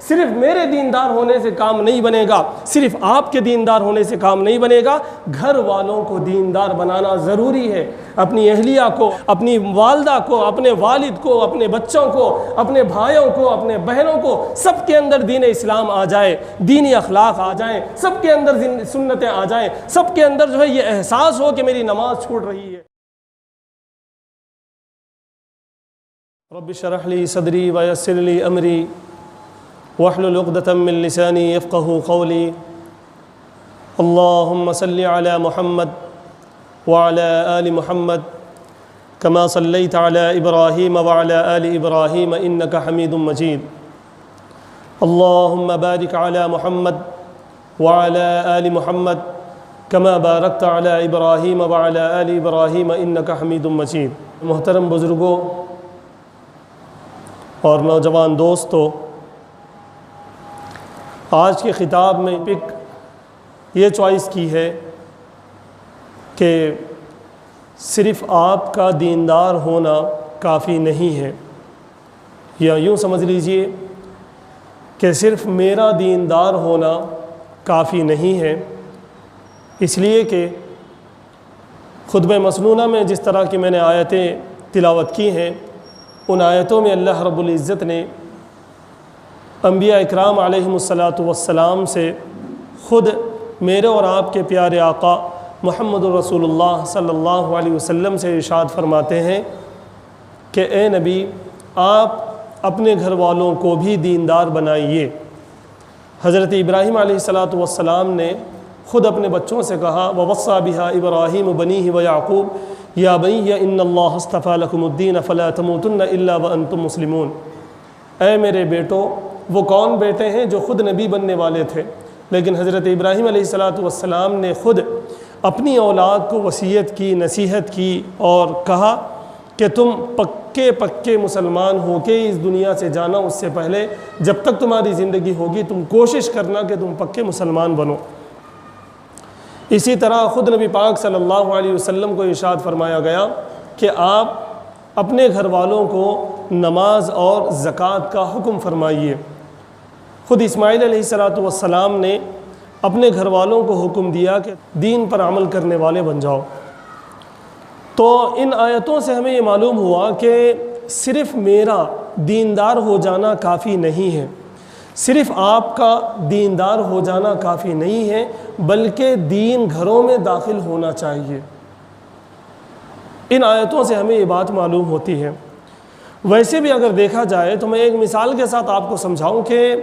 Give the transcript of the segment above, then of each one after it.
صرف میرے دیندار ہونے سے کام نہیں بنے گا، صرف آپ کے دیندار ہونے سے کام نہیں بنے گا، گھر والوں کو دیندار بنانا ضروری ہے۔ اپنی اہلیہ کو، اپنی والدہ کو، اپنے والد کو، اپنے بچوں کو، اپنے بھائیوں کو، اپنے بہنوں کو، سب کے اندر دین اسلام آ جائے، دینی اخلاق آ جائیں، سب کے اندر سنتیں آ جائیں، سب کے اندر جو ہے یہ احساس ہو کہ میری نماز چھوٹ رہی ہے۔ رب اشرح لی صدری ویسر لی امری واحلل عقدۃ من لسانی یفقہوا قولی۔ اللہم صل علی محمد وعلی آل محمد کما صلیت علی ابراہیم وعلی آل ابراہیم انک حمید مجید۔ اللہم بارک علی محمد وعلی آل محمد کما بارکت علی ابراہیم وعلی آل ابراہیم انک حمید مجید۔ محترم بزرگوں اور نوجوان دوستو، آج کے خطاب میں پک یہ چوائس کی ہے کہ صرف آپ کا دیندار ہونا کافی نہیں ہے، یا یوں سمجھ لیجئے کہ صرف میرا دیندار ہونا کافی نہیں ہے، اس لیے کہ خطبہ مسنونہ میں جس طرح کی میں نے آیتیں تلاوت کی ہیں، ان آیتوں میں اللہ رب العزت نے انبیاء اکرام علیہم السلام سے خود میرے اور آپ کے پیارے آقا محمد رسول اللہ صلی اللہ علیہ وسلم سے ارشاد فرماتے ہیں کہ اے نبی، آپ اپنے گھر والوں کو بھی دیندار بنائیے۔ حضرت ابراہیم علیہ السلام نے خود اپنے بچوں سے کہا وَوَصَّى بِهَا إِبْرَاهِيمُ بَنِيهِ وَيَعْقُوبُ یا بنی ان اللہ اصطفیٰ لکم الدین فلا تموتن الا وانتم مسلمون۔ اے میرے بیٹو، وہ کون بیٹے ہیں جو خود نبی بننے والے تھے، لیکن حضرت ابراہیم علیہ السلام نے خود اپنی اولاد کو وصیت کی، نصیحت کی اور کہا کہ تم پکے مسلمان ہو کے اس دنیا سے جانا، اس سے پہلے جب تک تمہاری زندگی ہوگی تم کوشش کرنا کہ تم پکے مسلمان بنو۔ اسی طرح خود نبی پاک صلی اللہ علیہ وسلم کو ارشاد فرمایا گیا کہ آپ اپنے گھر والوں کو نماز اور زکوٰۃ کا حکم فرمائیے۔ خود اسماعیل علیہ السلام نے اپنے گھر والوں کو حکم دیا کہ دین پر عمل کرنے والے بن جاؤ۔ تو ان آیتوں سے ہمیں یہ معلوم ہوا کہ صرف میرا دیندار ہو جانا کافی نہیں ہے، صرف آپ کا دیندار ہو جانا کافی نہیں ہے، بلکہ دین گھروں میں داخل ہونا چاہیے۔ ان آیتوں سے ہمیں یہ بات معلوم ہوتی ہے۔ ویسے بھی اگر دیکھا جائے تو میں ایک مثال کے ساتھ آپ کو سمجھاؤں کہ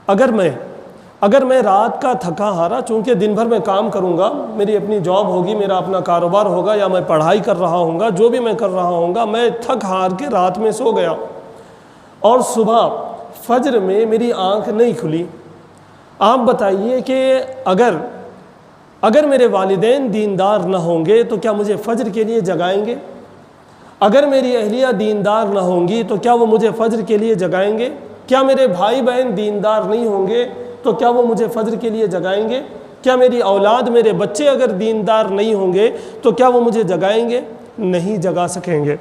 اگر میں رات کا تھکا ہارا، چونکہ دن بھر میں کام کروں گا، میری اپنی جاب ہوگی، میرا اپنا کاروبار ہوگا، یا میں پڑھائی کر رہا ہوں گا، جو بھی میں کر رہا ہوں گا، میں تھک ہار کے رات میں سو گیا اور صبح فجر میں میری آنکھ نہیں کھلی۔ آپ بتائیے کہ اگر میرے والدین دیندار نہ ہوں گے تو کیا مجھے فجر کے لیے جگائیں گے؟ اگر میری اہلیہ دیندار نہ ہوں گی تو کیا وہ مجھے فجر کے لیے جگائیں گے؟ کیا میرے بھائی بہن دیندار نہیں ہوں گے تو کیا وہ مجھے فجر کے لیے جگائیں گے؟ کیا میری اولاد، میرے بچے اگر دیندار نہیں ہوں گے تو کیا وہ مجھے جگائیں گے؟ نہیں جگا سکیں گے۔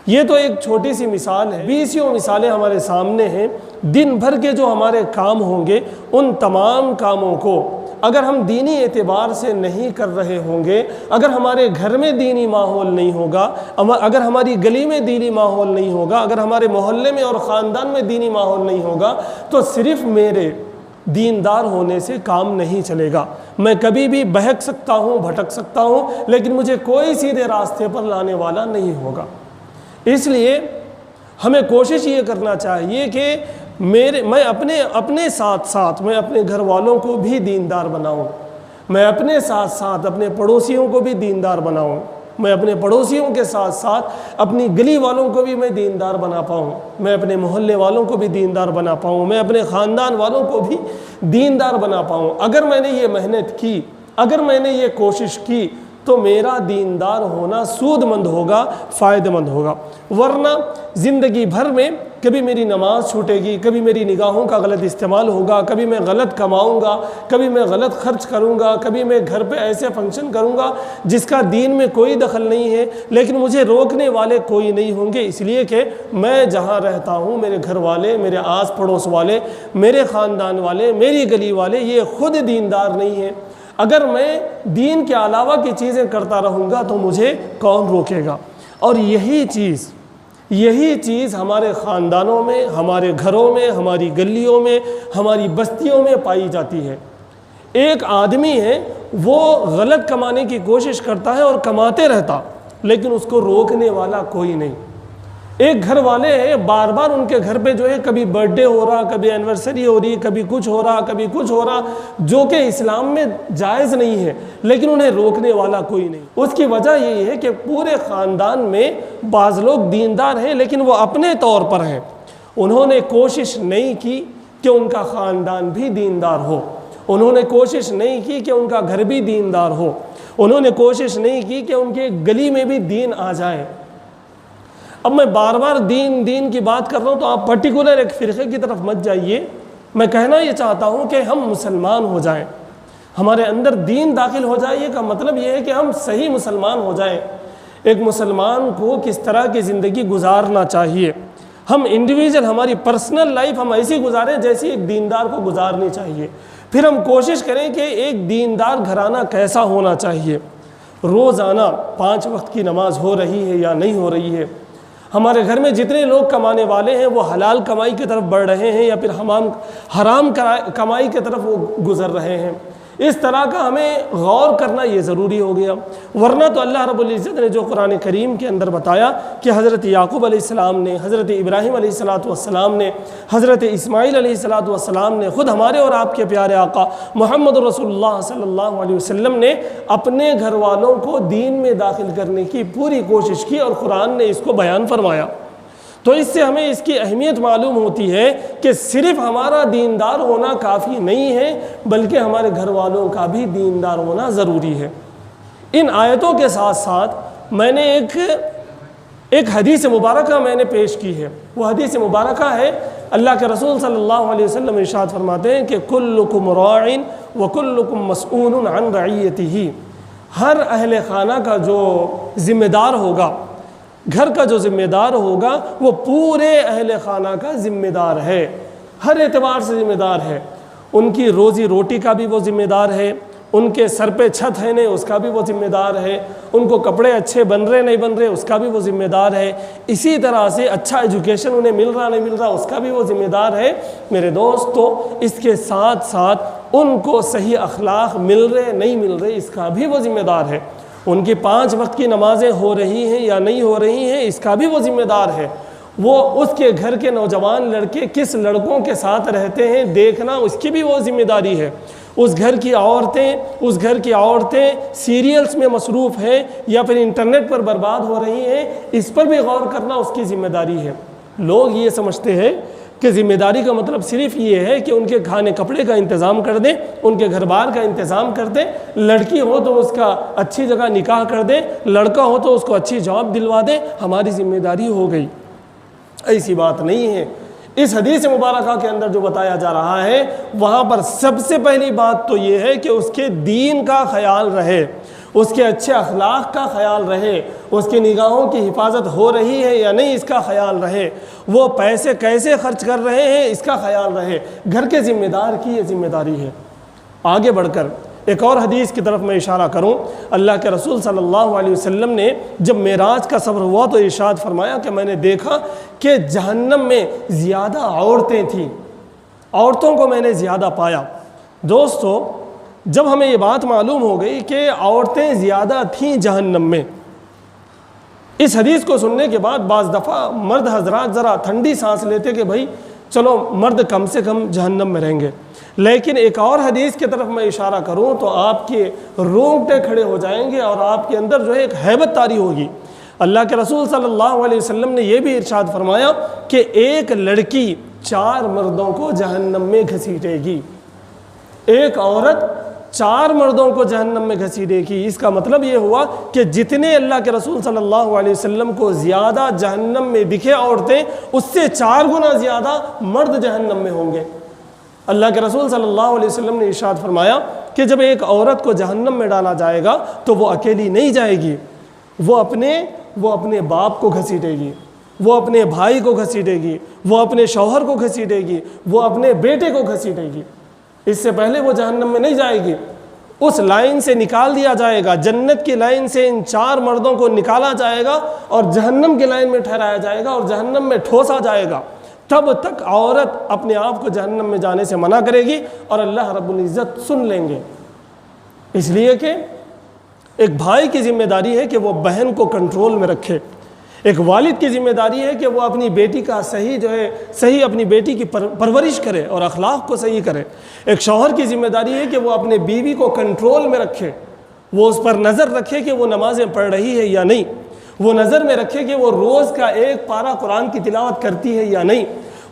یہ تو ایک چھوٹی سی مثال ہے، 20 مثالیں ہمارے سامنے ہیں۔ دن بھر کے جو ہمارے کام ہوں گے، ان تمام کاموں کو اگر ہم دینی اعتبار سے نہیں کر رہے ہوں گے، اگر ہمارے گھر میں دینی ماحول نہیں ہوگا، اگر ہماری گلی میں دینی ماحول نہیں ہوگا، اگر ہمارے محلے میں اور خاندان میں دینی ماحول نہیں ہوگا، تو صرف میرے دیندار ہونے سے کام نہیں چلے گا۔ میں کبھی بھی بہک سکتا ہوں، بھٹک سکتا ہوں، لیکن مجھے کوئی سیدھے راستے پر لانے والا نہیں ہوگا۔ اس لیے ہمیں کوشش یہ کرنا چاہیے کہ میں اپنے ساتھ ساتھ میں اپنے گھر والوں کو بھی دیندار بناؤں، میں اپنے ساتھ ساتھ اپنے پڑوسیوں کو بھی دیندار بناؤں، میں اپنے پڑوسیوں کے ساتھ ساتھ اپنی گلی والوں کو بھی میں دیندار بنا پاؤں، میں اپنے محلے والوں کو بھی دیندار بنا پاؤں، میں اپنے خاندان والوں کو بھی دیندار بنا پاؤں۔ اگر میں نے یہ محنت کی، اگر میں نے یہ کوشش کی تو میرا دیندار ہونا سود مند ہوگا، فائدہ مند ہوگا، ورنہ زندگی بھر میں کبھی میری نماز چھوٹے گی، کبھی میری نگاہوں کا غلط استعمال ہوگا، کبھی میں غلط کماؤں گا، کبھی میں غلط خرچ کروں گا، کبھی میں گھر پہ ایسے فنکشن کروں گا جس کا دین میں کوئی دخل نہیں ہے، لیکن مجھے روکنے والے کوئی نہیں ہوں گے، اس لیے کہ میں جہاں رہتا ہوں میرے گھر والے، میرے آس پڑوس والے، میرے خاندان والے، میری گلی والے یہ خود دیندار نہیں ہیں۔ اگر میں دین کے علاوہ کی چیزیں کرتا رہوں گا تو مجھے کون روکے گا؟ اور یہی چیز ہمارے خاندانوں میں، ہمارے گھروں میں، ہماری گلیوں میں، ہماری بستیوں میں پائی جاتی ہے۔ ایک آدمی ہے وہ غلط کمانے کی کوشش کرتا ہے اور کماتے رہتا، لیکن اس کو روکنے والا کوئی نہیں۔ ایک گھر والے ہیں، بار بار ان کے گھر پہ جو ہے کبھی برتھ ڈے ہو رہا، کبھی اینیورسری ہو رہی، کبھی کچھ ہو رہا، کبھی کچھ ہو رہا، جو کہ اسلام میں جائز نہیں ہے، لیکن انہیں روکنے والا کوئی نہیں۔ اس کی وجہ یہی ہے کہ پورے خاندان میں بعض لوگ دیندار ہیں لیکن وہ اپنے طور پر ہیں، انہوں نے کوشش نہیں کی کہ ان کا خاندان بھی دیندار ہو، انہوں نے کوشش نہیں کی کہ ان کا گھر بھی دیندار ہو، انہوں نے کوشش نہیں کی کہ ان کے گلی میں بھی دین آ جائے۔ اب میں بار بار دین کی بات کر رہا ہوں تو آپ پرٹیکولر ایک فرقے کی طرف مت جائیے، میں کہنا یہ چاہتا ہوں کہ ہم مسلمان ہو جائیں، ہمارے اندر دین داخل ہو جائے۔ یہ کا مطلب یہ ہے کہ ہم صحیح مسلمان ہو جائیں۔ ایک مسلمان کو کس طرح کی زندگی گزارنا چاہیے، ہم انڈیویجول ہماری پرسنل لائف ہم ایسی گزاریں جیسی ایک دیندار کو گزارنی چاہیے۔ پھر ہم کوشش کریں کہ ایک دیندار گھرانہ کیسا ہونا چاہیے، روزانہ 5 وقت کی نماز ہو رہی ہے یا نہیں ہو رہی ہے، ہمارے گھر میں جتنے لوگ کمانے والے ہیں وہ حلال کمائی کی طرف بڑھ رہے ہیں یا پھر حرام کمائی کی طرف وہ گزر رہے ہیں، اس طرح کا ہمیں غور کرنا یہ ضروری ہو گیا۔ ورنہ تو اللہ رب العزت نے جو قرآن کریم کے اندر بتایا کہ حضرت یعقوب علیہ السلام نے، حضرت ابراہیم علیہ السلام نے، حضرت اسماعیل علیہ السلام نے، خود ہمارے اور آپ کے پیارے آقا محمد رسول اللہ صلی اللہ علیہ وسلم نے اپنے گھر والوں کو دین میں داخل کرنے کی پوری کوشش کی اور قرآن نے اس کو بیان فرمایا۔ تو اس سے ہمیں اس کی اہمیت معلوم ہوتی ہے کہ صرف ہمارا دیندار ہونا کافی نہیں ہے بلکہ ہمارے گھر والوں کا بھی دیندار ہونا ضروری ہے۔ ان آیتوں کے ساتھ ساتھ میں نے ایک حدیث مبارکہ میں نے پیش کی ہے۔ وہ حدیث مبارکہ ہے، اللہ کے رسول صلی اللہ علیہ وسلم ارشاد فرماتے ہیں کہ کلکم راع وکلکم مسئول عن رعیتہ، ہر اہل خانہ کا جو ذمہ دار ہوگا، گھر کا جو ذمہ دار ہوگا وہ پورے اہل خانہ کا ذمہ دار ہے، ہر اعتبار سے ذمہ دار ہے۔ ان کی روزی روٹی کا بھی وہ ذمہ دار ہے، ان کے سر پہ چھت ہے نہیں اس کا بھی وہ ذمہ دار ہے، ان کو کپڑے اچھے بن رہے نہیں بن رہے اس کا بھی وہ ذمہ دار ہے، اسی طرح سے اچھا ایجوکیشن انہیں مل رہا نہیں مل رہا اس کا بھی وہ ذمہ دار ہے۔ میرے دوستو، اس کے ساتھ ساتھ ان کو صحیح اخلاق مل رہے نہیں مل رہے اس کا بھی وہ ذمہ دار ہے، ان کی 5 وقت کی نمازیں ہو رہی ہیں یا نہیں ہو رہی ہیں اس کا بھی وہ ذمہ دار ہے۔ وہ اس کے گھر کے نوجوان لڑکے کس لڑکوں کے ساتھ رہتے ہیں دیکھنا اس کی بھی وہ ذمہ داری ہے۔ اس گھر کی عورتیں سیریلز میں مصروف ہیں یا پھر انٹرنیٹ پر برباد ہو رہی ہیں، اس پر بھی غور کرنا اس کی ذمہ داری ہے۔ لوگ یہ سمجھتے ہیں کہ ذمہ داری کا مطلب صرف یہ ہے کہ ان کے کھانے کپڑے کا انتظام کر دیں، ان کے گھر بار کا انتظام کر دیں، لڑکی ہو تو اس کا اچھی جگہ نکاح کر دیں، لڑکا ہو تو اس کو اچھی جاب دلوا دیں، ہماری ذمہ داری ہو گئی۔ ایسی بات نہیں ہے۔ اس حدیث مبارکہ کے اندر جو بتایا جا رہا ہے وہاں پر سب سے پہلی بات تو یہ ہے کہ اس کے دین کا خیال رہے، اس کے اچھے اخلاق کا خیال رہے، اس کی نگاہوں کی حفاظت ہو رہی ہے یا نہیں اس کا خیال رہے، وہ پیسے کیسے خرچ کر رہے ہیں اس کا خیال رہے۔ گھر کے ذمہ دار کی یہ ذمہ داری ہے۔ آگے بڑھ کر ایک اور حدیث کی طرف میں اشارہ کروں، اللہ کے رسول صلی اللہ علیہ وسلم نے جب معراج کا سفر ہوا تو ارشاد فرمایا کہ میں نے دیکھا کہ جہنم میں زیادہ عورتیں تھیں، عورتوں کو میں نے زیادہ پایا۔ دوستو، جب ہمیں یہ بات معلوم ہو گئی کہ عورتیں زیادہ تھیں جہنم میں، اس حدیث کو سننے کے بعد بعض دفعہ مرد حضرات ذرا ٹھنڈی سانس لیتے کہ بھائی چلو مرد کم سے کم جہنم میں رہیں گے، لیکن ایک اور حدیث کی طرف میں اشارہ کروں تو آپ کے رونگٹے کھڑے ہو جائیں گے اور آپ کے اندر جو ہے ایک ہیبت طاری ہوگی۔ اللہ کے رسول صلی اللہ علیہ وسلم نے یہ بھی ارشاد فرمایا کہ ایک لڑکی 4 مردوں کو جہنم میں گھسیٹے گی، ایک عورت 4 مردوں کو جہنم میں گھسیٹے گی۔ اس کا مطلب یہ ہوا کہ جتنے اللہ کے رسول صلی اللہ علیہ وسلم کو زیادہ جہنم میں دکھے عورتیں، اس سے 4 گنا زیادہ مرد جہنم میں ہوں گے۔ اللہ کے رسول صلی اللہ علیہ وسلم نے ارشاد فرمایا کہ جب ایک عورت کو جہنم میں ڈالا جائے گا تو وہ اکیلی نہیں جائے گی، وہ اپنے باپ کو گھسیٹے گی، وہ اپنے بھائی کو گھسیٹے گی، وہ اپنے شوہر کو گھسیٹے گی، وہ اپنے بیٹے کو گھسیٹے گی۔ اس سے پہلے وہ جہنم میں نہیں جائے گی۔ اس لائن سے نکال دیا جائے گا، جنت کی لائن سے ان 4 مردوں کو نکالا جائے گا اور جہنم کی لائن میں ٹھہرایا جائے گا اور جہنم میں ٹھوسا جائے گا۔ تب تک عورت اپنے آپ کو جہنم میں جانے سے منع کرے گی اور اللہ رب العزت سن لیں گے۔ اس لیے کہ ایک بھائی کی ذمہ داری ہے کہ وہ بہن کو کنٹرول میں رکھے، ایک والد کی ذمہ داری ہے کہ وہ اپنی بیٹی کا صحیح اپنی بیٹی کی پرورش کرے اور اخلاق کو صحیح کرے۔ ایک شوہر کی ذمہ داری ہے کہ وہ اپنے بیوی کو کنٹرول میں رکھے، وہ اس پر نظر رکھے کہ وہ نمازیں پڑھ رہی ہے یا نہیں، وہ نظر میں رکھے کہ وہ روز کا 1 پارہ قرآن کی تلاوت کرتی ہے یا نہیں،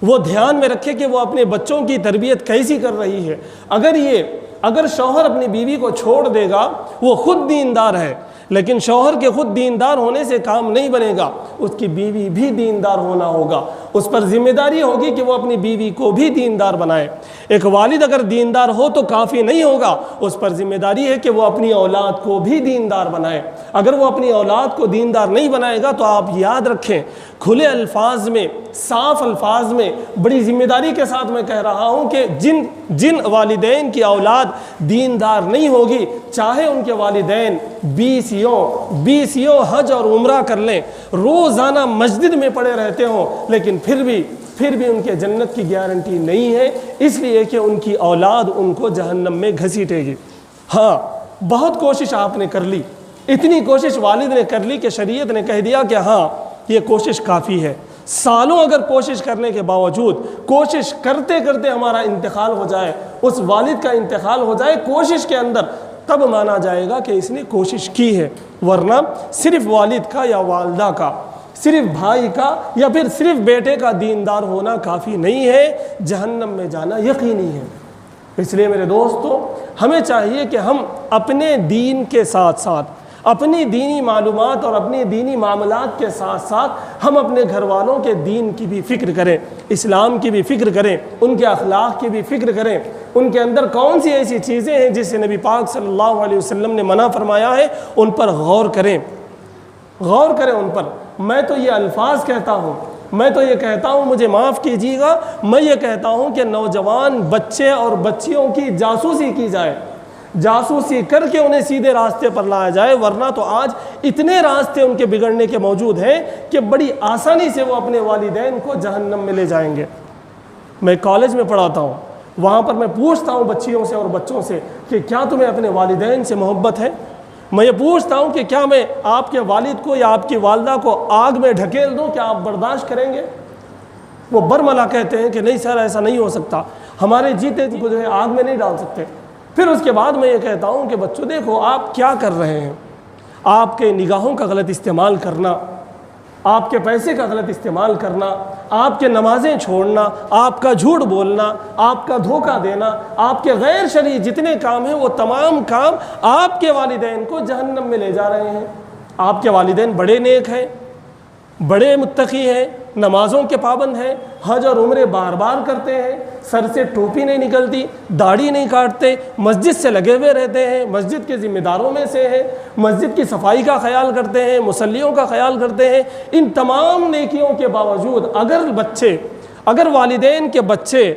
وہ دھیان میں رکھے کہ وہ اپنے بچوں کی تربیت کیسی کر رہی ہے۔ اگر شوہر اپنی بیوی کو چھوڑ دے گا، وہ خود دیندار ہے، لیکن شوہر کے خود دیندار ہونے سے کام نہیں بنے گا، اس کی بیوی بھی دیندار ہونا ہوگا۔ اس پر ذمہ داری ہوگی کہ وہ اپنی بیوی کو بھی دیندار بنائے۔ ایک والد اگر دیندار ہو تو کافی نہیں ہوگا، اس پر ذمہ داری ہے کہ وہ اپنی اولاد کو بھی دیندار بنائے۔ اگر وہ اپنی اولاد کو دیندار نہیں بنائے گا تو آپ یاد رکھیں، کھلے الفاظ میں، صاف الفاظ میں، بڑی ذمہ داری کے ساتھ میں کہہ رہا ہوں کہ جن والدین کی اولاد دیندار نہیں ہوگی، چاہے ان کے والدین 20 حج اور عمرہ کر لیں، روزانہ مسجد میں پڑے رہتے ہوں، لیکن پھر بھی ان کے جنت کی گارنٹی نہیں ہے، اس لیے کہ ان کی اولاد ان کو جہنم میں گھسیٹے گی۔ ہاں، بہت کوشش آپ نے کر لی، اتنی کوشش والد نے کر لی کہ شریعت نے کہہ دیا کہ ہاں یہ کوشش کافی ہے۔ سالوں اگر کوشش کرنے کے باوجود، کوشش کرتے کرتے ہمارا انتقال ہو جائے، اس والد کا انتقال ہو جائے کوشش کے اندر، تب مانا جائے گا کہ اس نے کوشش کی ہے، ورنہ صرف والد کا یا والدہ کا، صرف بھائی کا یا پھر صرف بیٹے کا دیندار ہونا کافی نہیں ہے، جہنم میں جانا یقینی ہے۔ اس لیے میرے دوستو، ہمیں چاہیے کہ ہم اپنے دین کے ساتھ ساتھ، اپنی دینی معلومات اور اپنی دینی معاملات کے ساتھ ساتھ ہم اپنے گھر والوں کے دین کی بھی فکر کریں، اسلام کی بھی فکر کریں، ان کے اخلاق کی بھی فکر کریں، ان کے اندر کون سی ایسی چیزیں ہیں جس سے نبی پاک صلی اللہ علیہ وسلم نے منع فرمایا ہے، ان پر غور کریں ان پر۔ میں تو یہ الفاظ کہتا ہوں، میں تو یہ کہتا ہوں، مجھے معاف کیجیے گا، میں یہ کہتا ہوں کہ نوجوان بچے اور بچیوں کی جاسوسی کی جائے، جاسوسی کر کے انہیں سیدھے راستے پر لایا جائے، ورنہ تو آج اتنے راستے ان کے بگڑنے کے موجود ہیں کہ بڑی آسانی سے وہ اپنے والدین کو جہنم میں لے جائیں گے۔ میں کالج میں پڑھاتا ہوں، وہاں پر میں پوچھتا ہوں بچیوں سے اور بچوں سے کہ کیا تمہیں اپنے والدین سے محبت ہے؟ میں یہ پوچھتا ہوں کہ کیا میں آپ کے والد کو یا آپ کی والدہ کو آگ میں ڈھکیل دوں، کیا آپ برداشت کریں گے؟ وہ برملا کہتے ہیں کہ نہیں سر، ایسا نہیں ہو سکتا، ہمارے جیتے کو جو ہے آگ میں نہیں ڈال سکتے۔ پھر اس کے بعد میں یہ کہتا ہوں کہ بچوں دیکھو آپ کیا کر رہے ہیں، آپ کے نگاہوں کا غلط استعمال کرنا، آپ کے پیسے کا غلط استعمال کرنا، آپ کے نمازیں چھوڑنا، آپ کا جھوٹ بولنا، آپ کا دھوکہ دینا، آپ کے غیر شرعی جتنے کام ہیں وہ تمام کام آپ کے والدین کو جہنم میں لے جا رہے ہیں۔ آپ کے والدین بڑے نیک ہیں، بڑے متقی ہیں، نمازوں کے پابند ہیں، حج اور عمرے بار بار کرتے ہیں، سر سے ٹوپی نہیں نکلتی، داڑھی نہیں کاٹتے، مسجد سے لگے ہوئے رہتے ہیں، مسجد کے ذمہ داروں میں سے ہیں، مسجد کی صفائی کا خیال کرتے ہیں، مصلیوں کا خیال کرتے ہیں۔ ان تمام نیکیوں کے باوجود اگر والدین کے بچے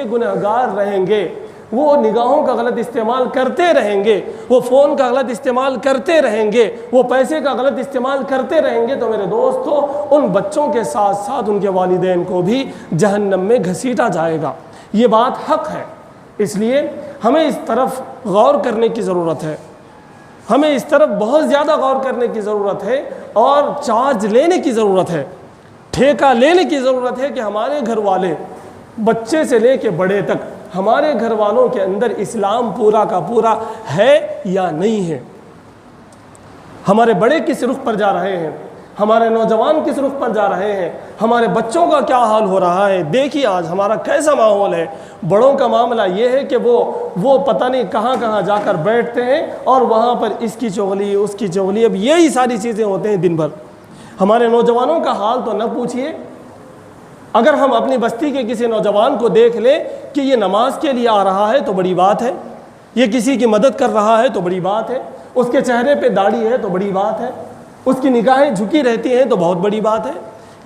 گنہگار رہیں گے، وہ نگاہوں کا غلط استعمال کرتے رہیں گے، وہ فون کا غلط استعمال کرتے رہیں گے، وہ پیسے کا غلط استعمال کرتے رہیں گے، تو میرے دوستو ان بچوں کے ساتھ ساتھ ان کے والدین کو بھی جہنم میں گھسیٹا جائے گا۔ یہ بات حق ہے، اس لیے ہمیں اس طرف غور کرنے کی ضرورت ہے، ہمیں اس طرف بہت زیادہ غور کرنے کی ضرورت ہے اور چارج لینے کی ضرورت ہے، ٹھیکہ لینے کی ضرورت ہے کہ ہمارے گھر والے، بچے سے لے کے بڑے تک، ہمارے گھر والوں کے اندر اسلام پورا کا پورا ہے یا نہیں ہے۔ ہمارے بڑے کس رخ پر جا رہے ہیں، ہمارے نوجوان کس رخ پر جا رہے ہیں، ہمارے بچوں کا کیا حال ہو رہا ہے۔ دیکھیے آج ہمارا کیسا ماحول ہے۔ بڑوں کا معاملہ یہ ہے کہ وہ پتہ نہیں کہاں کہاں جا کر بیٹھتے ہیں اور وہاں پر اس کی چغلی اس کی چغلی، اب یہی ساری چیزیں ہوتے ہیں دن بھر۔ ہمارے نوجوانوں کا حال تو نہ پوچھیے۔ اگر ہم اپنی بستی کے کسی نوجوان کو دیکھ لیں کہ یہ نماز کے لیے آ رہا ہے تو بڑی بات ہے، یہ کسی کی مدد کر رہا ہے تو بڑی بات ہے، اس کے چہرے پہ داڑھی ہے تو بڑی بات ہے، اس کی نگاہیں جھکی رہتی ہیں تو بہت بڑی بات ہے۔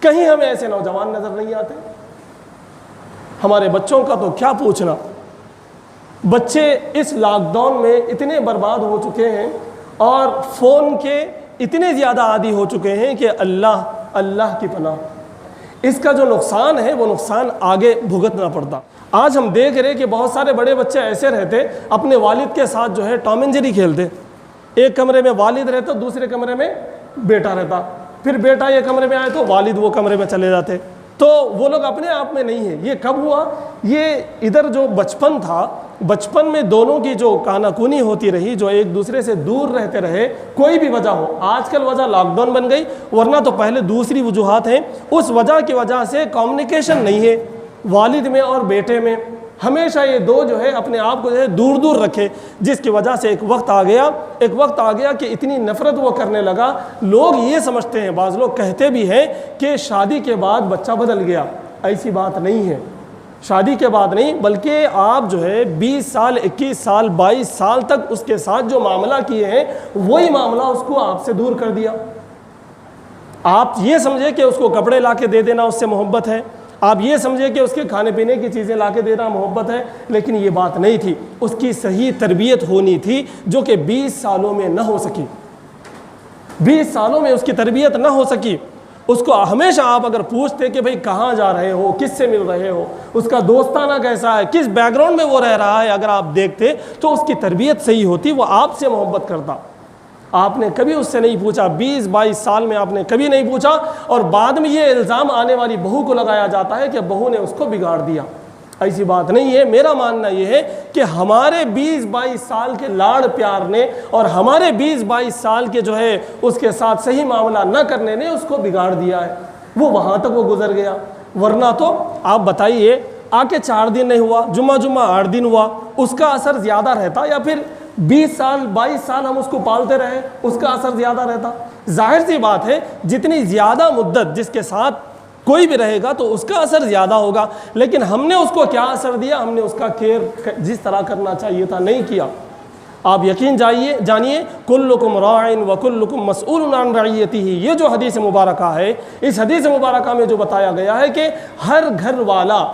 کہیں ہمیں ایسے نوجوان نظر نہیں آتے۔ ہمارے بچوں کا تو کیا پوچھنا۔ بچے اس لاک ڈاؤن میں اتنے برباد ہو چکے ہیں اور فون کے اتنے زیادہ عادی ہو چکے ہیں کہ اللہ کی پناہ۔ اس کا جو نقصان ہے وہ نقصان آگے بھگتنا پڑتا۔ آج ہم دیکھ رہے کہ بہت سارے بڑے بچے ایسے رہتے اپنے والد کے ساتھ جو ہے ٹام اینڈ جیری کھیلتے۔ ایک کمرے میں والد رہتا، دوسرے کمرے میں بیٹا رہتا، پھر بیٹا یہ کمرے میں آئے تو والد وہ کمرے میں چلے جاتے۔ تو وہ لوگ اپنے آپ میں نہیں ہیں۔ یہ کب ہوا؟ یہ ادھر جو بچپن تھا، بچپن میں دونوں کی جو کانا کونی ہوتی رہی، جو ایک دوسرے سے دور رہتے رہے، کوئی بھی وجہ ہو۔ آج کل وجہ لاک ڈاؤن بن گئی، ورنہ تو پہلے دوسری وجوہات ہیں۔ اس وجہ کی وجہ سے کمیونیکیشن نہیں ہے والد میں اور بیٹے میں۔ ہمیشہ یہ دو جو ہے اپنے آپ کو جو ہے دور دور رکھے، جس کی وجہ سے ایک وقت آ گیا کہ اتنی نفرت وہ کرنے لگا۔ لوگ یہ سمجھتے ہیں، بعض لوگ کہتے بھی ہیں کہ شادی کے بعد بچہ بدل گیا۔ ایسی بات نہیں ہے، شادی کے بعد نہیں، بلکہ آپ جو ہے 20 سال 21 سال 22 سال تک اس کے ساتھ جو معاملہ کیے ہیں وہی معاملہ اس کو آپ سے دور کر دیا۔ آپ یہ سمجھے کہ اس کو کپڑے لا کے دے دینا اس سے محبت ہے، آپ یہ سمجھے کہ اس کے کھانے پینے کی چیزیں لا کے دینا محبت ہے، لیکن یہ بات نہیں تھی۔ اس کی صحیح تربیت ہونی تھی جو کہ 20 سالوں میں نہ ہو سکی۔ 20 سالوں میں اس کی تربیت نہ ہو سکی۔ اس کو ہمیشہ آپ اگر پوچھتے کہ بھئی کہاں جا رہے ہو، کس سے مل رہے ہو، اس کا دوستانہ کیسا ہے، کس بیک گراؤنڈ میں وہ رہ رہا ہے، اگر آپ دیکھتے تو اس کی تربیت صحیح ہوتی، وہ آپ سے محبت کرتا۔ آپ نے کبھی اس سے نہیں پوچھا، 20-22 سال میں آپ نے کبھی نہیں پوچھا، اور بعد میں یہ الزام آنے والی بہو کو لگایا جاتا ہے کہ بہو نے اس کو بگاڑ دیا۔ ایسی بات نہیں ہے۔ میرا ماننا یہ ہے کہ ہمارے 20-22 سال کے لاڑ پیار نے اور ہمارے 20-22 سال کے جو ہے اس کے ساتھ صحیح معاملہ نہ کرنے نے اس کو بگاڑ دیا ہے۔ وہ وہاں تک وہ گزر گیا، ورنہ تو آپ بتائیے آ کے 4 دن نہیں ہوا، جمعہ 8 دن ہوا، اس کا اثر زیادہ رہتا یا پھر 20 سال 22 سال ہم اس کو پالتے رہے اس کا اثر زیادہ رہتا؟ ظاہر سی بات ہے، جتنی زیادہ مدت جس کے ساتھ کوئی بھی رہے گا تو اس کا اثر زیادہ ہوگا۔ لیکن ہم نے اس کو کیا اثر دیا؟ ہم نے اس کا کیئر جس طرح کرنا چاہیے تھا نہیں کیا۔ آپ یقین جانیے کلکم راعٍ وکلکم مسئول عن رعیتہ، یہ جو حدیث مبارکہ ہے، اس حدیث مبارکہ میں جو بتایا گیا ہے کہ ہر گھر والا،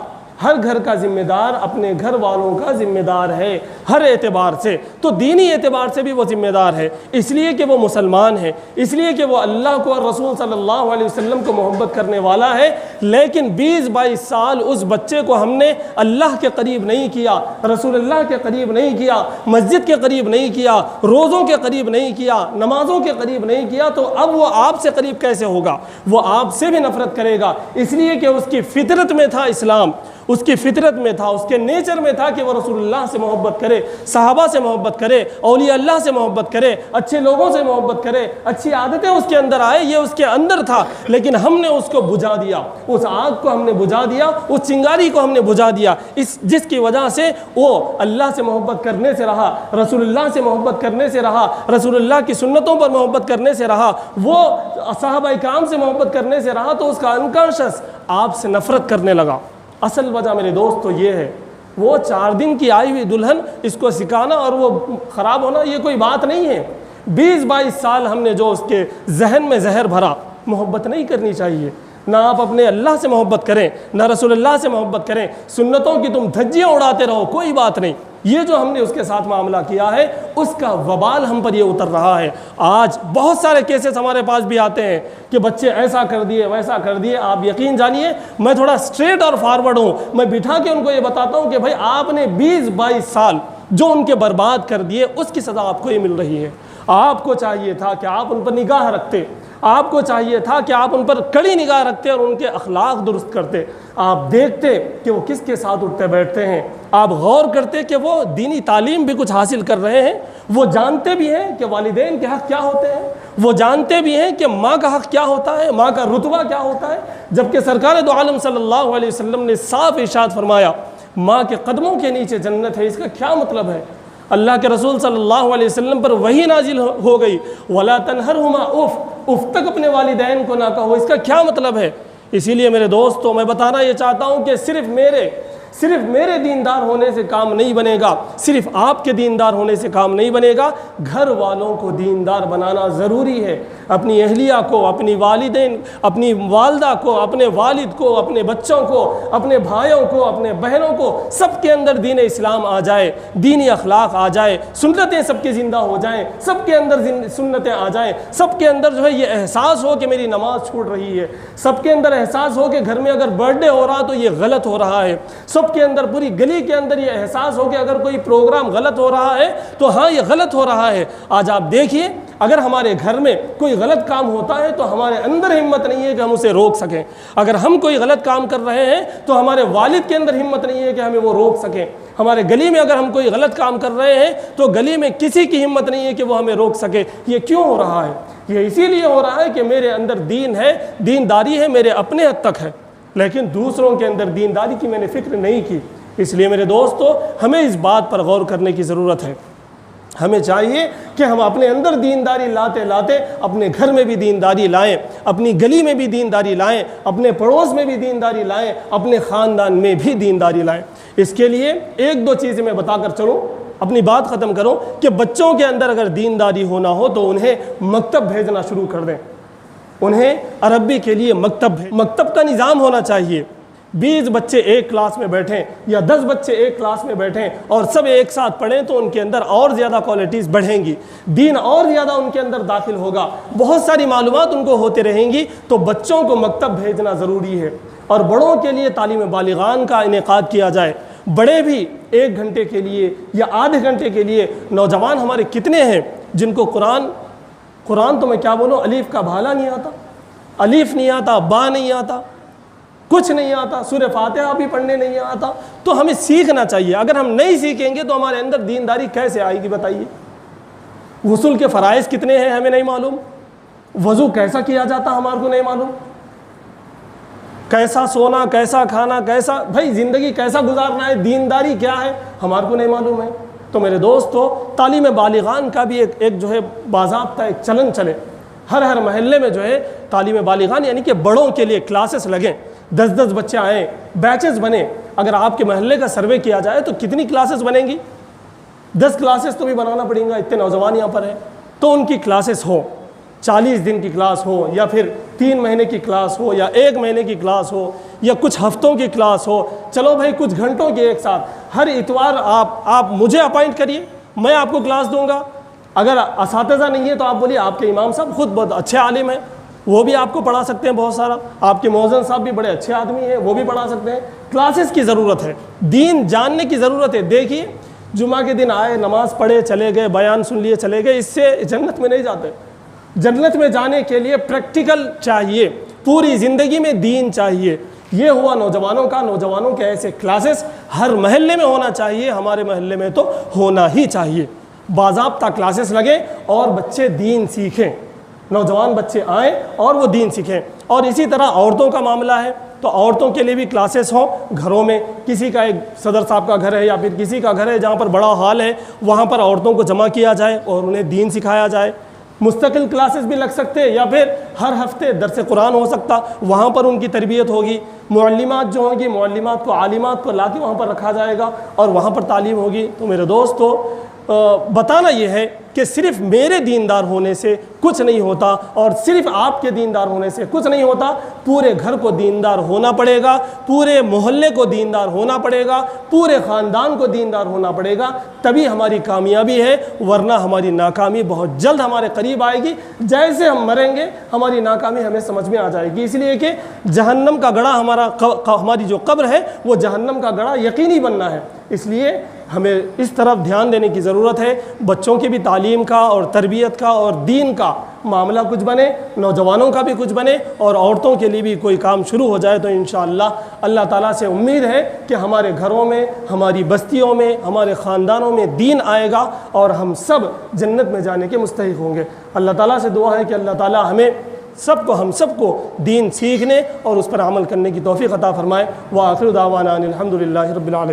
ہر گھر کا ذمہ دار اپنے گھر والوں کا ذمہ دار ہے، ہر اعتبار سے۔ تو دینی اعتبار سے بھی وہ ذمہ دار ہے، اس لیے کہ وہ مسلمان ہے، اس لیے کہ وہ اللہ کو اور رسول صلی اللہ علیہ وسلم کو محبت کرنے والا ہے۔ لیکن 20-22 سال اس بچے کو ہم نے اللہ کے قریب نہیں کیا، رسول اللہ کے قریب نہیں کیا، مسجد کے قریب نہیں کیا، روزوں کے قریب نہیں کیا، نمازوں کے قریب نہیں کیا، تو اب وہ آپ سے قریب کیسے ہوگا؟ وہ آپ سے بھی نفرت کرے گا، اس لیے کہ اس کی فطرت میں تھا اسلام، اس کی فطرت میں تھا، اس کے نیچر میں تھا کہ وہ رسول اللہ سے محبت کرے، صحابہ سے محبت کرے، اولیاء اللہ سے محبت کرے، اچھے لوگوں سے محبت کرے، اچھی عادتیں اس کے اندر آئے، یہ اس کے اندر تھا۔ لیکن ہم نے اس کو بجھا دیا، اس آگ کو ہم نے بجھا دیا، اس چنگاری کو ہم نے بجھا دیا، جس کی وجہ سے وہ اللہ سے محبت کرنے سے رہا، رسول اللہ سے محبت کرنے سے رہا، رسول اللہ کی سنتوں پر محبت کرنے سے رہا، وہ صحابہ کرام سے محبت کرنے سے رہا، تو اس کا انکانشس آپ سے نفرت کرنے لگا۔ اصل وجہ میرے دوست تو یہ ہے، وہ 4 دن کی آئی ہوئی دلہن، اس کو سکھانا اور وہ خراب ہونا یہ کوئی بات نہیں ہے۔ 20-22 سال ہم نے جو اس کے ذہن میں زہر بھرا، محبت نہیں کرنی چاہیے۔ نہ آپ اپنے اللہ سے محبت کریں، نہ رسول اللہ سے محبت کریں، سنتوں کی تم دھجیاں اڑاتے رہو، کوئی بات نہیں۔ یہ جو ہم نے اس کے ساتھ معاملہ کیا ہے، اس کا وبال ہم پر یہ اتر رہا ہے۔ آج بہت سارے کیسز ہمارے پاس بھی آتے ہیں کہ بچے ایسا کر دیے، ویسا کر دیے۔ آپ یقین جانیے میں تھوڑا اسٹریٹ اور فارورڈ ہوں، میں بٹھا کے ان کو یہ بتاتا ہوں کہ بھائی آپ نے 20-22 سال جو ان کے برباد کر دیے، اس کی سزا آپ کو یہ مل رہی ہے۔ آپ کو چاہیے تھا کہ آپ ان پر نگاہ رکھتے، آپ کو چاہیے تھا کہ آپ ان پر کڑی نگاہ رکھتے اور ان کے اخلاق درست کرتے، آپ دیکھتے کہ وہ کس کے ساتھ اٹھتے بیٹھتے ہیں، آپ غور کرتے کہ وہ دینی تعلیم بھی کچھ حاصل کر رہے ہیں، وہ جانتے بھی ہیں کہ والدین کے حق کیا ہوتے ہیں، وہ جانتے بھی ہیں کہ ماں کا حق کیا ہوتا ہے، ماں کا رتبہ کیا ہوتا ہے، جبکہ سرکار دو عالم صلی اللہ علیہ وسلم نے صاف ارشاد فرمایا ماں کے قدموں کے نیچے جنت ہے۔ اس کا کیا مطلب ہے؟ اللہ کے رسول صلی اللہ علیہ وسلم پر وحی نازل ہو گئی، وَلَا تَنْهَرْهُمَا اف تک اپنے والدین کو نہ کہو، اس کا کیا مطلب ہے؟ اسی لیے میرے دوستوں میں بتانا یہ چاہتا ہوں کہ صرف میرے دیندار ہونے سے کام نہیں بنے گا، صرف آپ کے دیندار ہونے سے کام نہیں بنے گا، گھر والوں کو دیندار بنانا ضروری ہے۔ اپنی اہلیہ کو، اپنی والدین، اپنی والدہ کو، اپنے والد کو، اپنے بچوں کو، اپنے بھائیوں کو، اپنے بہنوں کو، سب کے اندر دین اسلام آ جائے، دینی اخلاق آ جائے، سنتیں سب کی زندہ ہو جائیں، سب کے اندر سنتیں آ جائیں، سب کے اندر جو ہے یہ احساس ہو کہ میری نماز چھوٹ رہی ہے، سب کے اندر احساس ہو کہ گھر میں اگر برتھ ڈے ہو رہا تو یہ غلط ہو رہا ہے، سب کے اندر، پوری گلی کے اندر یہ احساس ہو کہ اگر کوئی پروگرام غلط ہو رہا ہے تو ہاں یہ غلط ہو رہا ہے۔ آج آپ دیکھیے اگر ہمارے گھر میں کوئی غلط کام ہوتا ہے تو ہمارے اندر ہمت نہیں ہے کہ ہم اسے روک سکیں، اگر ہم کوئی غلط کام کر رہے ہیں تو ہمارے والد کے اندر ہمت نہیں ہے کہ ہمیں وہ روک سکیں، ہمارے گلی میں اگر ہم کوئی غلط کام کر رہے ہیں تو گلی میں کسی کی ہمت نہیں ہے کہ وہ ہمیں روک سکے۔ یہ کیوں ہو رہا ہے؟ یہ اسی لیے ہو رہا ہے کہ میرے اندر دین ہے، دینداری ہے، میرے اپنے حد تک ہے، لیکن دوسروں کے اندر دینداری کی میں نے فکر نہیں کی۔ اس لیے میرے دوستو ہمیں اس بات پر غور کرنے کی ضرورت ہے، ہمیں چاہیے کہ ہم اپنے اندر دینداری لاتے لاتے اپنے گھر میں بھی دینداری لائیں، اپنی گلی میں بھی دینداری لائیں، اپنے پڑوس میں بھی دینداری لائیں، اپنے خاندان میں بھی دینداری لائیں۔ اس کے لیے ایک دو چیزیں میں بتا کر چلوں، اپنی بات ختم کروں کہ بچوں کے اندر اگر دینداری ہونا ہو تو انہیں مکتب بھیجنا شروع کر دیں، انہیں عربی کے لیے مکتب کا نظام ہونا چاہیے۔ 20 بچے ایک کلاس میں بیٹھیں یا 10 بچے ایک کلاس میں بیٹھیں اور سب ایک ساتھ پڑھیں تو ان کے اندر اور زیادہ کوالٹیز بڑھیں گی، دین اور زیادہ ان کے اندر داخل ہوگا، بہت ساری معلومات ان کو ہوتے رہیں گی۔ تو بچوں کو مکتب بھیجنا ضروری ہے، اور بڑوں کے لیے تعلیم بالغان کا انعقاد کیا جائے۔ بڑے بھی 1 گھنٹے کے لیے یا آدھے گھنٹے کے لیے، نوجوان ہمارے کتنے ہیں جن کو قرآن تو میں کیا بولوں، الف کا بھالا نہیں آتا، الف نہیں آتا، با نہیں آتا، کچھ نہیں آتا، سورہ فاتحہ بھی پڑھنے نہیں آتا۔ تو ہمیں سیکھنا چاہیے، اگر ہم نہیں سیکھیں گے تو ہمارے اندر دینداری کیسے آئے گی بتائیے؟ غسل کے فرائض کتنے ہیں ہمیں نہیں معلوم، وضو کیسا کیا جاتا ہمارے کو نہیں معلوم، کیسا سونا، کیسا کھانا، کیسا بھائی زندگی کیسا گزارنا ہے، دینداری کیا ہے ہمارے کو نہیں معلوم ہے۔ تو میرے دوستو تعلیم بالغان کا بھی ایک جو ہے باضابطہ ایک چلن چلے، ہر محلے میں جو ہے تعلیم بالغان یعنی کہ بڑوں کے لیے کلاسز لگیں، 10 بچے آئیں، بیچز بنیں۔ اگر آپ کے محلے کا سروے کیا جائے تو کتنی کلاسز بنیں گی؟ 10 کلاسز تو بھی بنانا پڑیں گا، اتنے نوجوان یہاں پر ہیں۔ تو ان کی کلاسز ہو، 40 دن کی کلاس ہو، یا پھر 3 مہینے کی کلاس ہو، یا 1 مہینے کی کلاس ہو، یا کچھ ہفتوں کی کلاس ہو، چلو بھائی کچھ گھنٹوں کی ایک ساتھ، ہر اتوار آپ مجھے اپائنٹ کریے، میں آپ کو کلاس دوں گا۔ اگر اساتذہ نہیں ہے تو آپ بولیے آپ کے امام صاحب خود بہت اچھے عالم ہیں، وہ بھی آپ کو پڑھا سکتے ہیں بہت سارا، آپ کے مؤذن صاحب بھی بڑے اچھے آدمی ہیں، وہ بھی پڑھا سکتے ہیں۔ کلاسز کی ضرورت ہے، دین جاننے کی ضرورت ہے۔ دیکھیے جمعہ کے دن آئے، نماز پڑھے چلے گئے، بیان سن لیے چلے گئے، اس سے جنت میں نہیں جاتے۔ جنت میں جانے کے لیے پریکٹیکل چاہیے، پوری زندگی میں دین چاہیے۔ یہ ہوا نوجوانوں کے ایسے کلاسز ہر محلے میں ہونا چاہیے، ہمارے محلے میں تو ہونا ہی چاہیے۔ باضابطہ کلاسز لگیں اور بچے دین سیکھیں، نوجوان بچے آئیں اور وہ دین سیکھیں۔ اور اسی طرح عورتوں کا معاملہ ہے تو عورتوں کے لیے بھی کلاسز ہوں، گھروں میں کسی کا ایک صدر صاحب کا گھر ہے یا پھر کسی کا گھر ہے جہاں پر بڑا ہال ہے، وہاں پر عورتوں کو جمع کیا جائے اور انہیں دین سکھایا جائے۔ مستقل کلاسز بھی لگ سکتے یا پھر ہر ہفتے درس قرآن ہو سکتا، وہاں پر ان کی تربیت ہوگی۔ معلمات جو ہوں گی، معلمات کو، عالمات کو لا کے وہاں پر رکھا جائے گا اور وہاں پر تعلیم ہوگی۔ تو میرے دوستو بتانا یہ ہے کہ صرف میرے دیندار ہونے سے کچھ نہیں ہوتا اور صرف آپ کے دیندار ہونے سے کچھ نہیں ہوتا، پورے گھر کو دیندار ہونا پڑے گا، پورے محلے کو دیندار ہونا پڑے گا، پورے خاندان کو دیندار ہونا پڑے گا، تبھی ہماری کامیابی ہے، ورنہ ہماری ناکامی بہت جلد ہمارے قریب آئے گی۔ جیسے ہم مریں گے ہماری ناکامی ہمیں سمجھ میں آ جائے گی، اس لیے کہ جہنم کا گڑھا ہماری جو قبر ہے وہ جہنم کا گڑھا یقینی بننا ہے۔ اس لیے ہمیں اس طرف دھیان دینے کی ضرورت ہے، بچوں کی بھی تعلیم کا اور تربیت کا اور دین کا معاملہ کچھ بنے، نوجوانوں کا بھی کچھ بنے، اور عورتوں کے لیے بھی کوئی کام شروع ہو جائے تو انشاءاللہ اللہ تعالیٰ سے امید ہے کہ ہمارے گھروں میں، ہماری بستیوں میں، ہمارے خاندانوں میں دین آئے گا اور ہم سب جنت میں جانے کے مستحق ہوں گے۔ اللہ تعالیٰ سے دعا ہے کہ اللہ تعالیٰ ہم سب کو دین سیکھنے اور اس پر عمل کرنے کی توفیق عطا فرمائے۔ وآخر دعوانا ان الحمد للہ رب العالمین۔